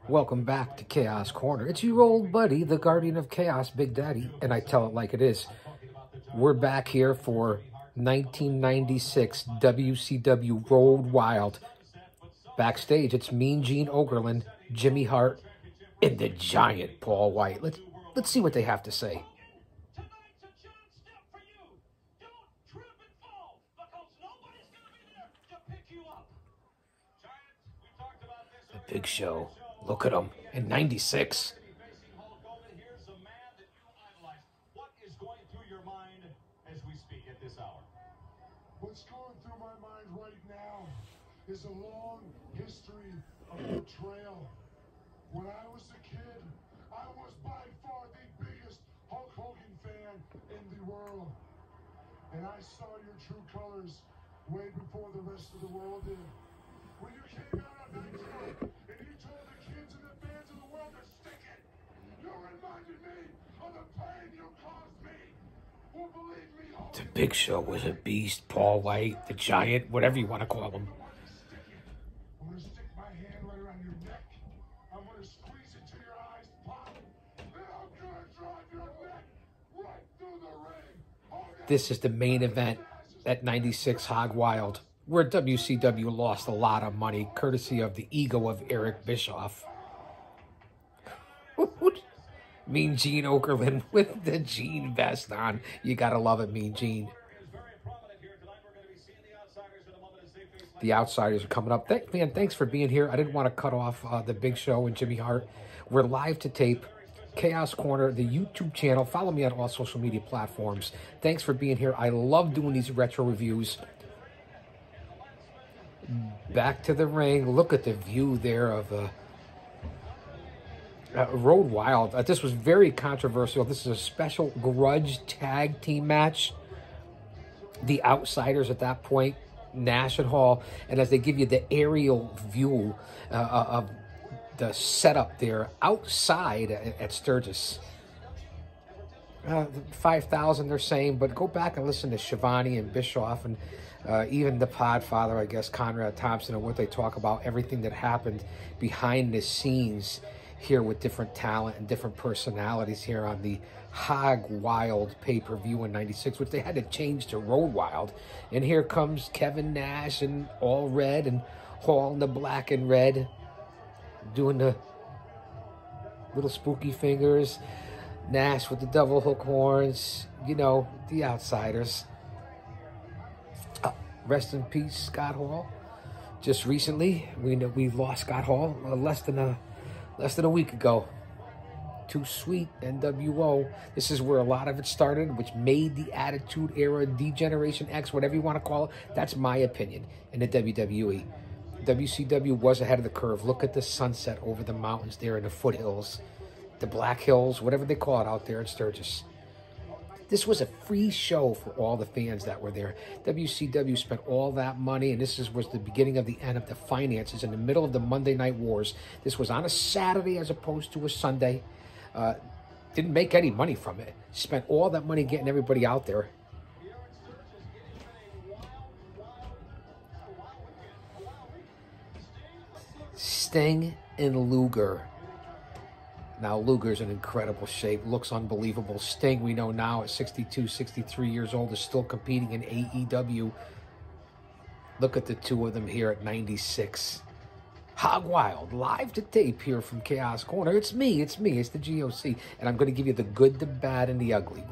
Welcome back to Chaos Corner. It's your old buddy, the Guardian of Chaos, Big Daddy, and I tell it like it is. We're back here for 1996 WCW Road Wild. Backstage, it's Mean Gene Okerlund, Jimmy Hart, and the Giant Paul White. Let's see what they have to say. The Big Show. Look at him in 96. What's going through my mind right now is a long history of betrayal. When I was a kid, I was by far the biggest Hulk Hogan fan in the world. And I saw your true colors way before the rest of the world did. When you came out on Nitro and you told the kids and the fans of the world to stick it, you reminded me of the pain you caused me. Who believed me? The Big Show was a beast. Paul White, the Giant, whatever you want to call him. I'm going to stick my hand right around your neck. I'm going to squeeze it till your eyes pop. And I'm going to drive your neck right through the ring. This is the main event at 96 Hog Wild, where WCW lost a lot of money, courtesy of the ego of Eric Bischoff. Mean Gene Okerlund with the Gene vest on. You gotta love it, Mean Gene. The Outsiders are coming up. Man, thanks for being here. I didn't want to cut off the Big Show and Jimmy Hart. We're live to tape. Chaos Corner, the YouTube channel. Follow me on all social media platforms. Thanks for being here. I love doing these retro reviews. Back to the ring. Look at the view there of Road Wild. This was very controversial. This is a special grudge tag team match. The Outsiders at that point, Nash and Hall, and as they give you the aerial view of the setup there outside at Sturgis. 5,000 they're saying, but go back and listen to Shivani and Bischoff and even the Podfather, I guess, Conrad Thompson, and what they talk about, everything that happened behind the scenes here with different talent and different personalities here on the Hog Wild pay-per-view in 96, which they had to change to Road Wild. And here comes Kevin Nash in all red and Hall in the black and red, doing the little spooky fingers. Nash with the double hook horns. You know, the Outsiders. Rest in peace, Scott Hall. Just recently, we lost Scott Hall less than a week ago. Too Sweet, NWO. This is where a lot of it started, which made the Attitude Era, D-Generation X, whatever you want to call it. That's my opinion in the WWE. WCW was ahead of the curve. Look at the sunset over the mountains there in the foothills. The Black Hills, whatever they call it out there in Sturgis. This was a free show for all the fans that were there. WCW spent all that money, and this was the beginning of the end of the finances in the middle of the Monday Night Wars. This was on a Saturday as opposed to a Sunday. Didn't make any money from it. Spent all that money getting everybody out there. Sting and Luger. Now, Luger's in incredible shape. Looks unbelievable. Sting, we know now, at 62, 63 years old, is still competing in AEW. Look at the two of them here at 96. Hog Wild, live to tape here from Chaos Corner. It's me, it's the GOC. And I'm going to give you the good, the bad, and the ugly.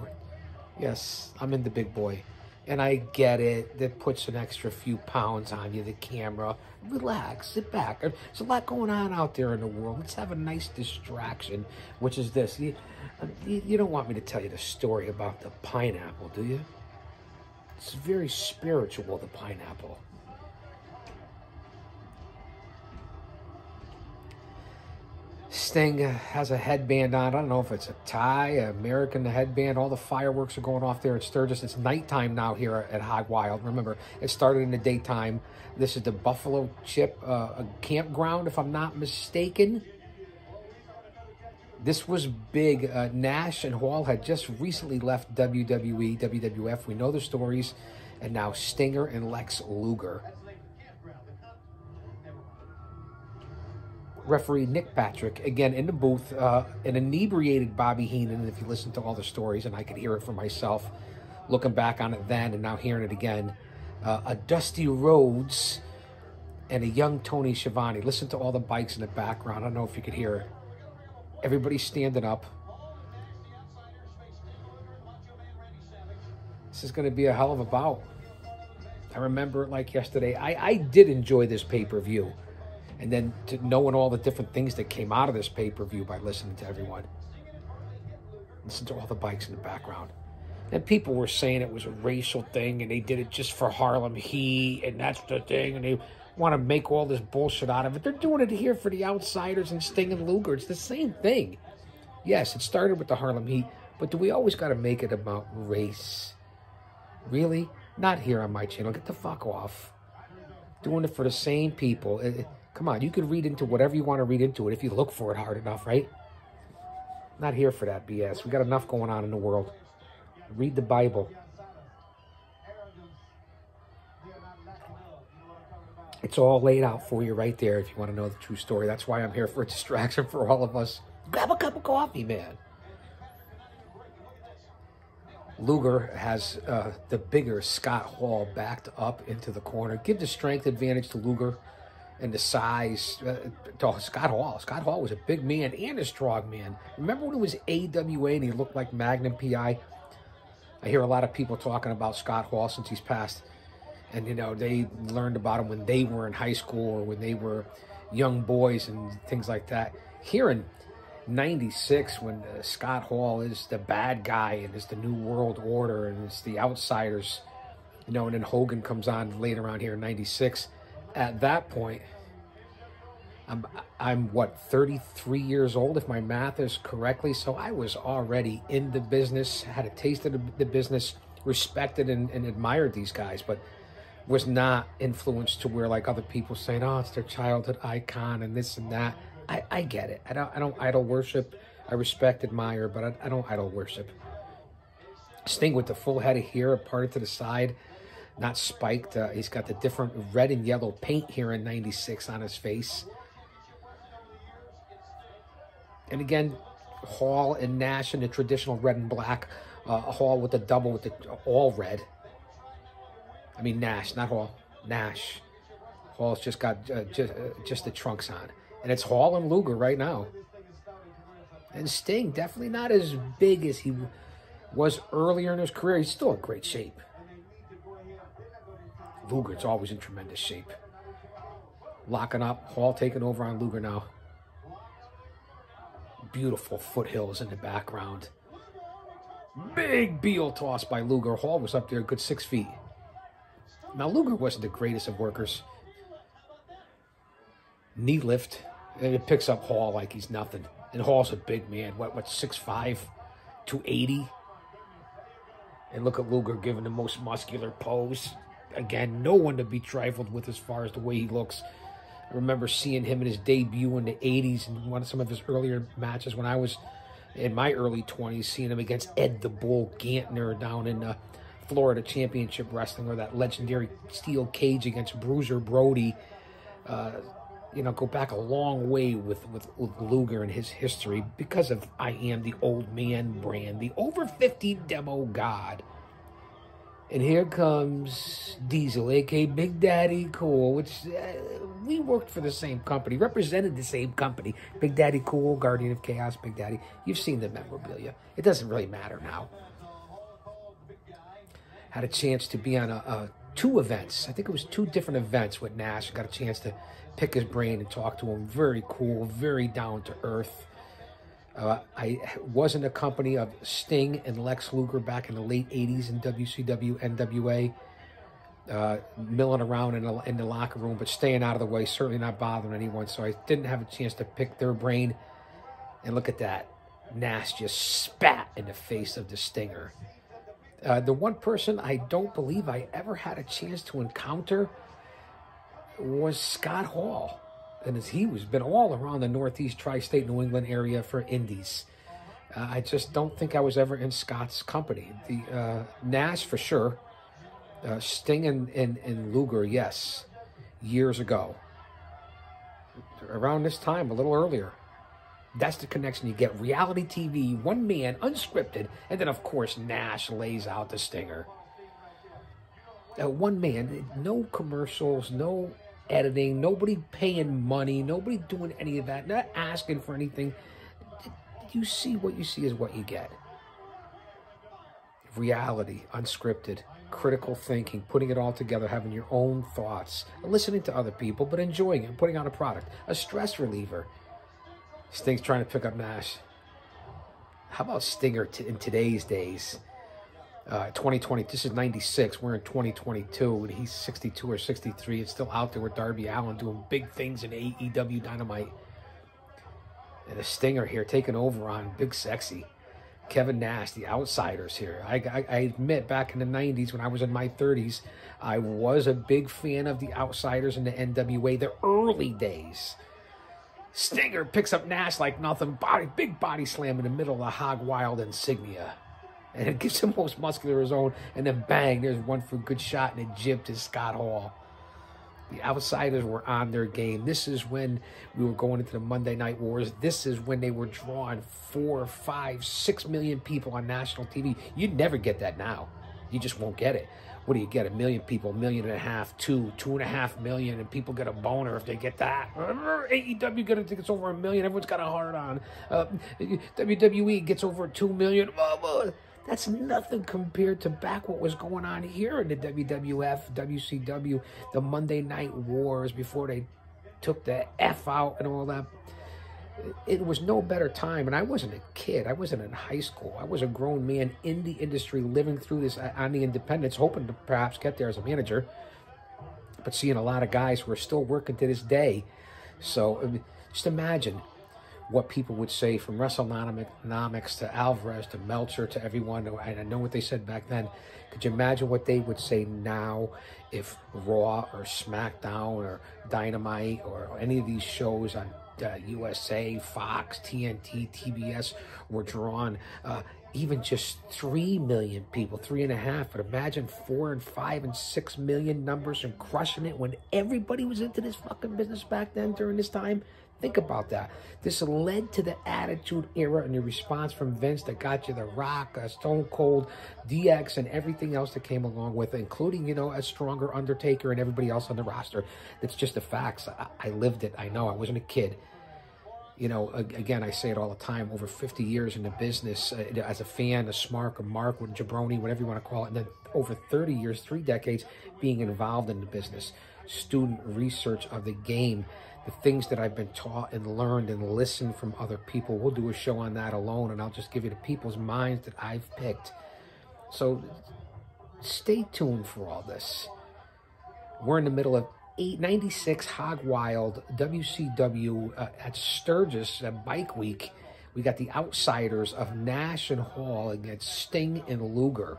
Yes, I'm in the big boy. And I get it. That puts an extra few pounds on you, the camera. Relax, sit back. There's a lot going on out there in the world. Let's have a nice distraction, which is this. You don't want me to tell you the story about the pineapple, do you? It's very spiritual, the pineapple. Sting has a headband on. I don't know if it's a tie, American headband. All the fireworks are going off there at Sturgis. It's nighttime now here at Hog Wild. Remember, it started in the daytime. This is the Buffalo Chip campground, if I'm not mistaken. This was big. Nash and Hall had just recently left WWE, WWF. We know the stories. And now Stinger and Lex Luger. referee Nick Patrick, again in the booth, an inebriated Bobby Heenan, if you listen to all the stories, and I could hear it for myself, looking back on it then and now hearing it again. A Dusty Rhodes and a young Tony Schiavone. Listen to all the bikes in the background. I don't know if you could hear it. Everybody's standing up. This is going to be a hell of a bout. I remember it like yesterday. I did enjoy this pay-per-view. And then to knowing all the different things that came out of this pay-per-view by listening to everyone. Listen to all the bikes in the background. And people were saying it was a racial thing and they did it just for Harlem Heat and that's the thing. And they want to make all this bullshit out of it. They're doing it here for the Outsiders and Sting and Luger. It's the same thing. Yes, it started with the Harlem Heat. But do we always got to make it about race? Really? Not here on my channel. Get the fuck off. Doing it for the same people. Come on, you can read into whatever you want to read into it if you look for it hard enough, right? Not here for that BS. We got enough going on in the world. Read the Bible. It's all laid out for you right there if you want to know the true story. That's why I'm here, for a distraction for all of us. Grab a cup of coffee, man. Luger has the bigger Scott Hall backed up into the corner. Give the strength advantage to Luger and the size to Scott Hall. Scott Hall was a big man and a strong man. Remember when it was AWA and he looked like Magnum PI? I hear a lot of people talking about Scott Hall since he's passed. And, you know, they learned about him when they were in high school or when they were young boys and things like that. Here in 96, when Scott Hall is the bad guy and it's the New World Order and it's the Outsiders, you know, and then Hogan comes on later on here in 96. At that point, I'm what, 33 years old, if my math is correctly. So I was already in the business, had a taste of the business, respected and admired these guys, but was not influenced to where like other people saying, oh, it's their childhood icon and this and that. I get it. I don't idol worship. I respect, admire, but I don't idol worship. Sting with the full head of hair parted to the side, not spiked. He's got the different red and yellow paint here in 96 on his face. And again, Hall and Nash in the traditional red and black. Hall with the double with the all red. I mean Nash, not Hall. Nash. Hall's just got just the trunks on. And it's Hall and Luger right now. And Sting, definitely not as big as he was earlier in his career. He's still in great shape. Luger's always in tremendous shape. Locking up. Hall taking over on Luger now. Beautiful foothills in the background. Big Beal toss by Luger. Hall was up there a good 6 feet. Now, Luger wasn't the greatest of workers. Knee lift. And it picks up Hall like he's nothing. And Hall's a big man. What 6'5", 280? And look at Luger giving the most muscular pose. Again, no one to be trifled with as far as the way he looks. I remember seeing him in his debut in the 80s and one of some of his earlier matches when I was in my early 20s, seeing him against Ed the Bull Gantner down in Florida Championship Wrestling, or that legendary steel cage against Bruiser Brody. You know, go back a long way with Luger and his history because of I Am the Old Man brand, the over 50 demo god. And here comes Diesel, a.k.a. Big Daddy Cool, which we worked for the same company, represented the same company. Big Daddy Cool, Guardian of Chaos, Big Daddy. You've seen the memorabilia. It doesn't really matter now. Had a chance to be on two events. I think it was 2 different events with Nash. Got a chance to pick his brain and talk to him. Very cool, very down to earth. I was in the company of Sting and Lex Luger back in the late 80s in WCW, NWA. Milling around in the locker room, but staying out of the way, certainly not bothering anyone. So I didn't have a chance to pick their brain. And look at that. Nash just spat in the face of the Stinger. The one person I don't believe I ever had a chance to encounter was Scott Hall. And he was been all around the Northeast, Tri-State, New England area for indies. I just don't think I was ever in Scott's company. The Nash, for sure. Sting and Luger, yes. Years ago. around this time, a little earlier. That's the connection you get. Reality TV, one man, unscripted, and then, of course, Nash lays out the stinger. One man, no commercials, no editing, nobody paying money, nobody doing any of that, not asking for anything. You see what you see is what you get. Reality, unscripted, critical thinking, putting it all together, having your own thoughts, listening to other people, but enjoying it and putting out a product. A stress reliever. Sting's trying to pick up Nash. How about Stinger in today's days? 2020, this is 96, we're in 2022, and he's 62 or 63, and still out there with Darby Allin doing big things in AEW Dynamite. And the Stinger here taking over on Big Sexy. Kevin Nash, the Outsiders here. I admit, back in the 90s, when I was in my 30s, I was a big fan of the Outsiders in the NWA, the early days. Stinger picks up Nash like nothing, big body slam in the middle of the Hog Wild insignia. And it gives him most muscular his own, and then bang, there's one for a good shot, and it jibbed to Scott Hall. The Outsiders were on their game. This is when we were going into the Monday Night Wars. This is when they were drawing 4, 5, 6 million people on national TV. You'd never get that now. You just won't get it. What do you get? 1 million people, 1.5 million, 2.5 million, and people get a boner if they get that. AEW gets over 1 million. Everyone's got a hard on. WWE gets over 2 million. That's nothing compared to back what was going on here in the WWF, WCW, the Monday Night Wars before they took the F out and all that. It was no better time, and I wasn't a kid. I wasn't in high school. I was a grown man in the industry living through this on the independents, hoping to perhaps get there as a manager, but seeing a lot of guys who are still working to this day. So just imagine what people would say from WrestleNomics to Alvarez to Meltzer to everyone. And I know what they said back then. Could you imagine what they would say now if Raw or SmackDown or Dynamite or any of these shows on USA, Fox, TNT, TBS were drawn even just 3 million people, 3.5, but imagine 4 and 5 and 6 million numbers and crushing it when everybody was into this fucking business back then during this time. Think about that. This led to the Attitude Era and the response from Vince that got you The Rock, Stone Cold, DX, and everything else that came along with it, including, you know, a stronger Undertaker and everybody else on the roster. That's just the facts. I lived it. I know. I wasn't a kid. You know, again, I say it all the time, over 50 years in the business as a fan, a Smark, a Mark, a Jabroni, whatever you want to call it, and then over 30 years, 3 decades being involved in the business, student research of the game, the things that I've been taught and learned and listened from other people. We'll do a show on that alone, and I'll just give you the people's minds that I've picked. So stay tuned for all this. We're in the middle of 96 Hog Wild WCW at Sturgis Bike Week. We got the Outsiders of Nash and Hall against Sting and Luger.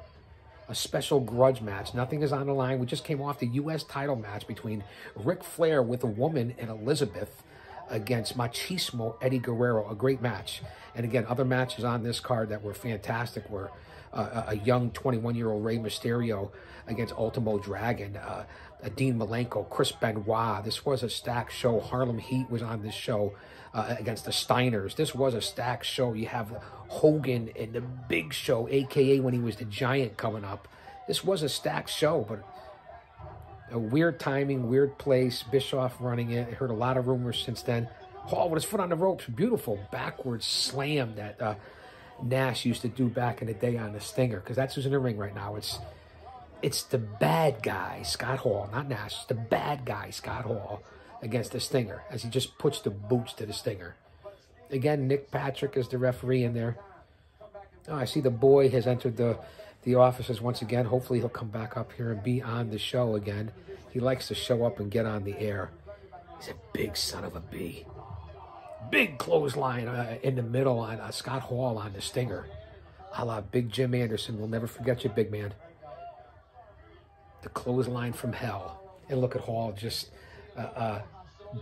A special grudge match. Nothing is on the line. We just came off the U.S. title match between Ric Flair with a woman and Elizabeth against Machismo Eddie Guerrero. A great match. And again, other matches on this card that were fantastic were a young 21-year-old Rey Mysterio against Ultimo Dragon, Dean Malenko, Chris Benoit. This was a stacked show. Harlem Heat was on this show against the Steiners. This was a stacked show. You have Hogan and the Big Show, a.k.a. when he was the Giant, coming up. This was a stacked show, but a weird timing, weird place. Bischoff running it. I heard a lot of rumors since then. Hall with his foot on the ropes. Beautiful backwards slam that Nash used to do back in the day on the Stinger, because that's who's in the ring right now. It's the bad guy, Scott Hall, not Nash. It's the bad guy, Scott Hall, against the Stinger, as he just puts the boots to the Stinger. Again, Nick Patrick is the referee in there. Oh, I see the boy has entered the offices once again. Hopefully he'll come back up here and be on the show again. He likes to show up and get on the air. He's a big son of a bee. Big clothesline in the middle on Scott Hall on the Stinger. A la Big Jim Anderson. We'll never forget you, big man. The clothesline from hell. And look at Hall just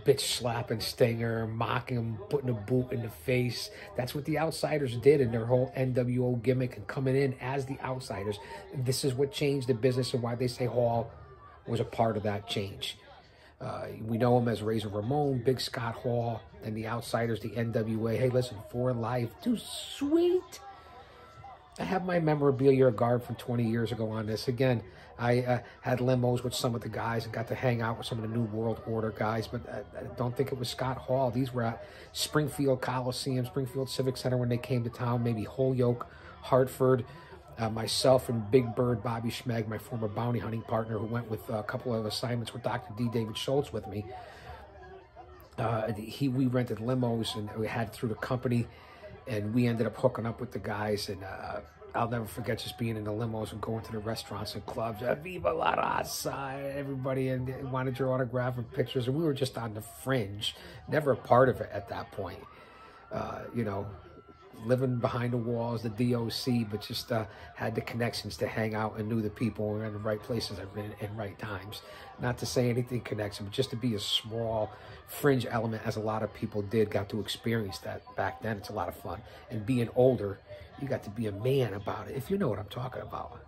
bitch slapping Stinger, mocking him, putting a boot in the face. That's what the Outsiders did in their whole NWO gimmick and coming in as the Outsiders. This is what changed the business and why they say Hall was a part of that change. We know him as Razor Ramon, Big Scott Hall, and the Outsiders, the NWA. Hey, listen, For Life, too sweet. I have my memorabilia guard from 20 years ago on this. Again, I had limos with some of the guys and got to hang out with some of the New World Order guys, but I don't think it was Scott Hall. These were at Springfield Coliseum, Springfield Civic Center when they came to town, maybe Holyoke, Hartford. Myself and Big Bird Bobby Schmeg, my former bounty hunting partner, who went with a couple of assignments with Dr. D. David Schultz with me. We rented limos and we had through the company, and we ended up hooking up with the guys. And I'll never forget just being in the limos and going to the restaurants and clubs. Viva la raza, everybody, and wanted your autograph and pictures. And we were just on the fringe, never a part of it at that point. You know, living behind the walls, the DOC, but just had the connections to hang out and knew the people and were in the right places in right times. Not to say anything connection, but just to be a small fringe element, as a lot of people got to experience that back then. It's a lot of fun. And being older, you got to be a man about it, if you know what I'm talking about.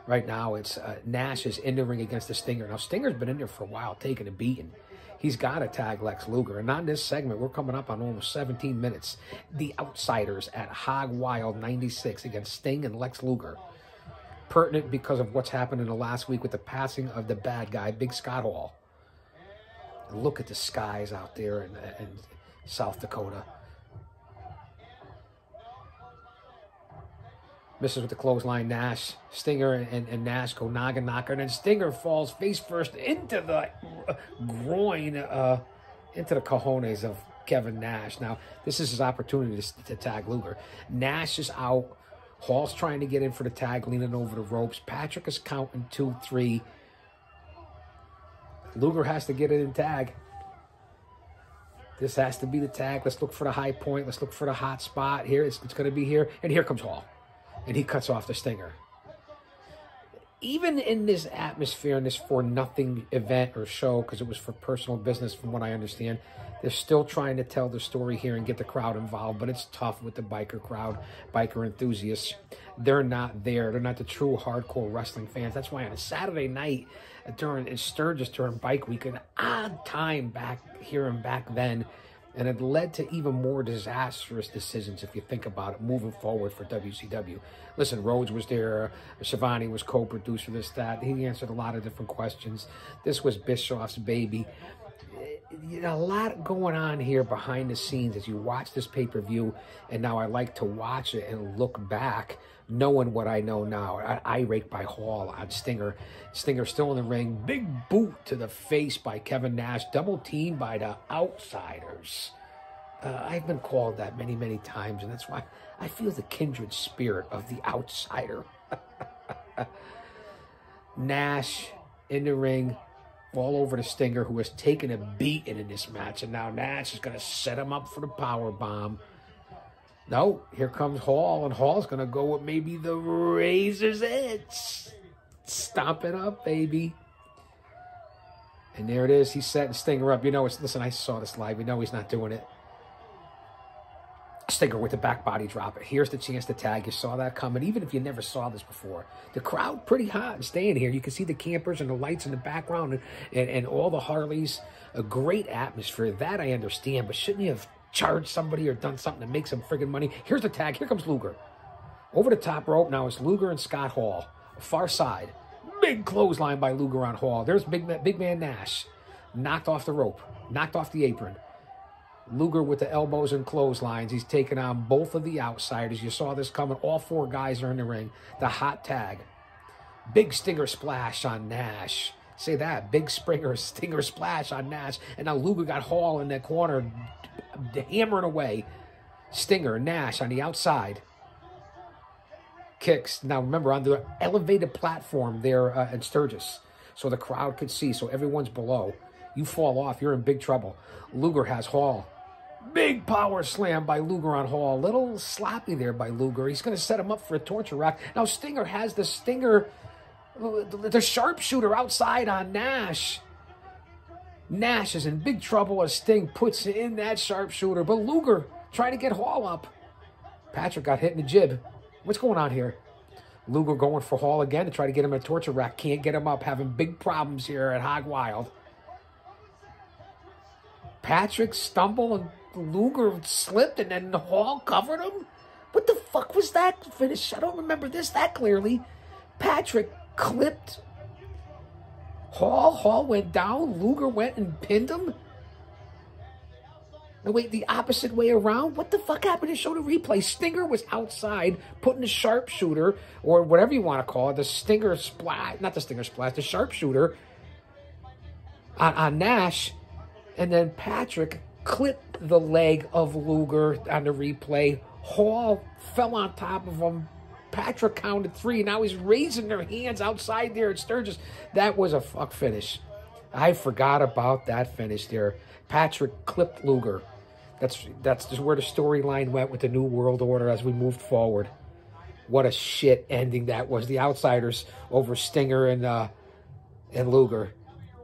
Right now, it's Nash is in the ring against the Stinger. Now, Stinger's been in there for a while, taking a beating. He's got to tag Lex Luger. And on this segment, we're coming up on almost 17 minutes. The Outsiders at HOG Wild 96 against Sting and Lex Luger. Pertinent because of what's happened in the last week with the passing of the bad guy, Big Scott Hall. And look at the skies out there in South Dakota. Misses with the clothesline, Nash. Stinger and Nash go noggin knocker, and then Stinger falls face first into the groin, into the cojones of Kevin Nash. Now, this is his opportunity to tag Luger. Nash is out. Hall's trying to get in for the tag, leaning over the ropes. Patrick is counting 2, 3. Luger has to get it in tag. This has to be the tag. Let's look for the high point. Let's look for the hot spot. Here, it's going to be here. And here comes Hall. And he cuts off the Stinger. Even in this atmosphere, in this for-nothing event or show, because it was for personal business from what I understand, they're still trying to tell the story here and get the crowd involved, but it's tough with the biker crowd, biker enthusiasts. They're not there. They're not the true hardcore wrestling fans. That's why on a Saturday night in Sturgis during Bike Week, an odd time back here and back then, and it led to even more disastrous decisions, if you think about it, moving forward for WCW. Listen, Rhodes was there. Shivani was co-producer, this, that. He answered a lot of different questions. This was Bischoff's baby. You know, a lot going on here behind the scenes as you watch this pay-per-view, and now I like to watch it and look back, knowing what I know now. Irate by Hall on Stinger. Stinger still in the ring. Big boot to the face by Kevin Nash. Double team by the Outsiders. I've been called that many, many times, and that's why I feel the kindred spirit of the outsider. Nash in the ring, all over the Stinger, who has taken a beating in this match, and now Nash is going to set him up for the power bomb. No, here comes Hall, and Hall's going to go with maybe the Razor's Edge. Stomp it up, baby. And there it is. He's setting Stinger up. You know, listen, I saw this live. You know he's not doing it. Stinger with the back body drop. Here's the chance to tag. You saw that coming, even if you never saw this before. The crowd pretty hot and staying here. You can see the campers and the lights in the background and all the Harleys. A great atmosphere. That I understand, but shouldn't you have charged somebody or done something to make some friggin' money? Here's the tag. Here comes Luger. Over the top rope. Now it's Luger and Scott Hall. Far side. Big clothesline by Luger on Hall. There's big man Nash. Knocked off the rope. Knocked off the apron. Luger with the elbows and clotheslines. He's taking on both of the Outsiders. You saw this coming. All 4 guys are in the ring. The hot tag. Big Stinger splash on Nash. Say that. Big Stinger splash on Nash. And now Luger got Hall in that corner, hammering away. Stinger, Nash on the outside. Kicks. Now remember, on the elevated platform there in Sturgis, so the crowd could see, so everyone's below. You fall off, you're in big trouble. Luger has Hall. Big power slam by Luger on Hall. Little sloppy there by Luger. He's going to set him up for a torture rack. Now Stinger has the sharpshooter outside on Nash. Nash is in big trouble as Sting puts in that sharpshooter. But Luger trying to get Hall up. Patrick got hit in the jib. What's going on here? Luger going for Hall again to try to get him in a torture rack. Can't get him up. Having big problems here at HOG Wild. Patrick stumbled and Luger slipped and then Hall covered him? What the fuck was that finish? I don't remember this that clearly. Patrick clipped Hall. Hall went down. Luger went and pinned him. No, wait, the opposite way around? What the fuck happened to show the replay? Stinger was outside putting the sharpshooter, or whatever you want to call it, the Stinger splash, not the Stinger splash, the sharpshooter on Nash. And then Patrick clipped the leg of Luger on the replay. Hall fell on top of him. Patrick counted 3. Now he's raising their hands outside there at Sturgis. That was a fuck finish. I forgot about that finish there. Patrick clipped Luger. That's just where the storyline went with the New World Order as we moved forward. What a shit ending that was. The Outsiders over Stinger and Luger.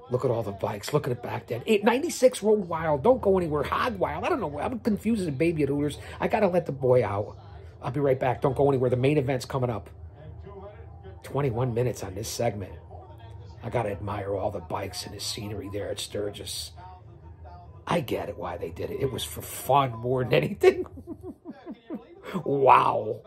Look at all the bikes. Look at it back then. 96 Road Wild. Don't go anywhere. Hog Wild. I don't know. I'm confused as a baby at Hooters. I got to let the boy out. I'll be right back. Don't go anywhere. The main event's coming up. 21 minutes on this segment. I got to admire all the bikes and the scenery there at Sturgis. I get it why they did it. It was for fun more than anything. Wow.